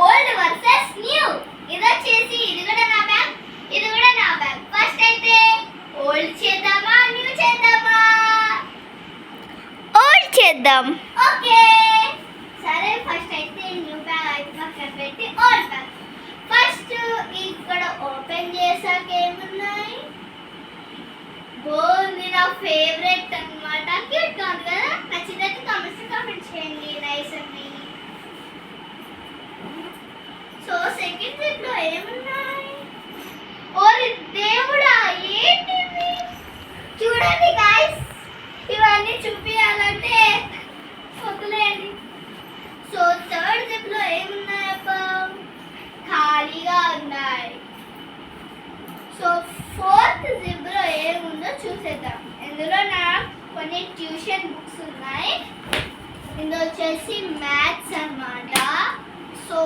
Old versus new. ఇది వచ్చేసి ఇది కూడా నా బ్యాగ్, ఇది కూడా నా బ్యాగ్. ఫస్ట్ అయితే ఓల్డ్ చేద్దామా న్యూ చేద్దామా? ఓల్డ్ చేద్దాం. ఓకే సరే, ఫస్ట్ అయితే న్యూ బ్యాగ్ అయితే పక్కన పెట్టి ఓల్డ్ బ్యాగ్. ఫస్ట్ ఇక్కడ ఓపెన్ చేసాక ఏమున్నాయి? బాగుంది, నా ఫేవరెట్ అన్నమాట. క్యూట్ గా ఉంది కదా? నచ్చినట్టు కామెంట్ చేయండి, నైస్ అని. సో సెకండ్ జిప్ లో ఏమున్నాయి? ఓరి దేవుడా, ఏంటివి? చూడండి గాయ్స్, ఇవన్నీ చూపించాలంటే వదిలేయండి. సో థర్డ్ జిప్ లో ఏమున్నాయబ్బా? ఖాళీగా ఉన్నాయి. సో ఫోర్త్ జిప్ లో ఏముందో చూసేద్దాం. ఇందులో నా కొన్ని ట్యూషన్ బుక్స్ ఉన్నాయి. ఇందులో వచ్చేసి మ్యాథ్స్ అన్నమాట. సో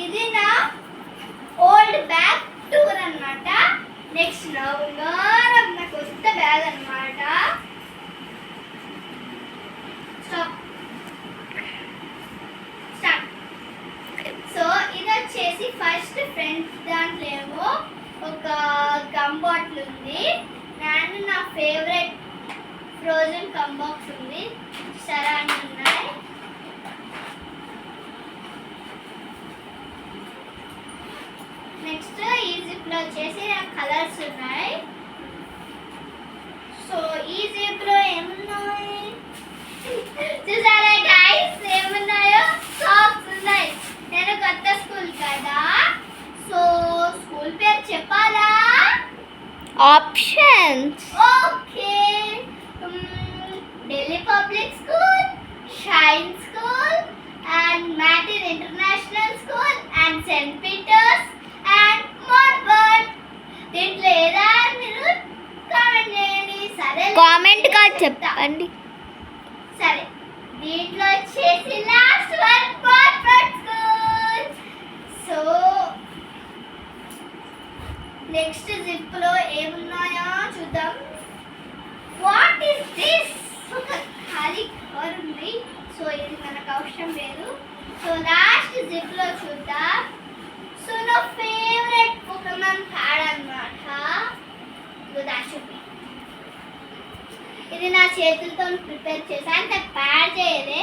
ఇది నా ఓల్డ్ బ్యాగ్ టూర్ అన్నమాట. నెక్స్ట్ నా కొత్త బ్యాగ్ అన్నమాట. సో ఇది వచ్చేసి ఫస్ట్ ఫ్రెండ్స్ దాంట్లో ఏమో ఒక గమ్ బాటిల్ ఉంది. నేను నా ఫేవరెట్ ఫ్రోజన్ గమ్ బాక్స్ ఉంది. సరే అని ఉన్నాయి. నెక్స్ట్ ఈ జిప్ లో వచ్చేసి నాకు కలర్స్ ఉన్నాయి. సో ఈ జిప్ లో ఏమున్నాయి చూసారా గైస్? ఏమున్నాయో? సాక్స్ ఉన్నాయి. నేను కొత్త స్కూల్ కదా, సో స్కూల్ పేరు చెప్పాలా? Options. Okay, Delhi Public School, Shine School, and Matin International School, and Saint Peter's, and Marbert. దీంట్లో ఏదా మీరు కామెంట్ చేయండి. సరే, కామెంట్ గా చెప్పండి. సరే, దీంట్లో వచ్చేసి last one Marbert School. So next zip లో ఏమున్నాయో చూద్దాం. What is this? ఒక ఖాళీ కవర్ ఉంది. సో ఇది మనకు అవసరం లేదు. సో లాస్ట్ జిప్ లో చూద్దాం. సో నా ఫేవరెట్ పోకెమాన్ ప్యాడ్ అన్నమాట. ఇది నా చేతులతో ప్రిపేర్ చేశాను. అంటే ప్యాడ్ చేయలే,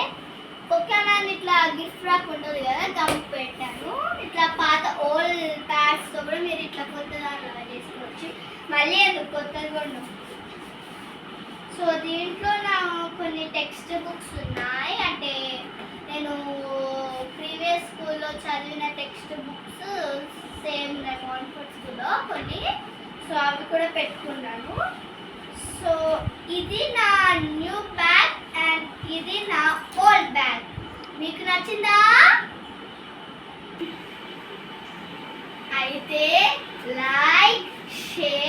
పోకెమాన్ ఇట్లా గిఫ్ట్ రాక్ ఉంటుంది కదా, గమ్ పెట్టాను. ఇట్లా పాత ఓల్డ్ ప్యాడ్స్ తో కూడా మీరు ఇట్లా కొత్త దాంట్లో చేసుకోవచ్చు. మళ్ళీ ఎందుకు కొత్తది కూడా. సో దీంట్లో నా కొన్ని టెక్స్ట్ బుక్స్ ఉన్నాయి. అంటే నేను ప్రీవియస్ స్కూల్లో చదివిన టెక్స్ట్ బుక్స్ సేమ్ మోన్ఫోర్డ్ స్కూల్లో కొన్ని. సో అవి కూడా పెట్టుకున్నాను. సో ఇది నా న్యూ బ్యాగ్ అండ్ ఇది నా ఓల్డ్ బ్యాగ్. మీకు నచ్చిందా? అయితే లైక్, షేర్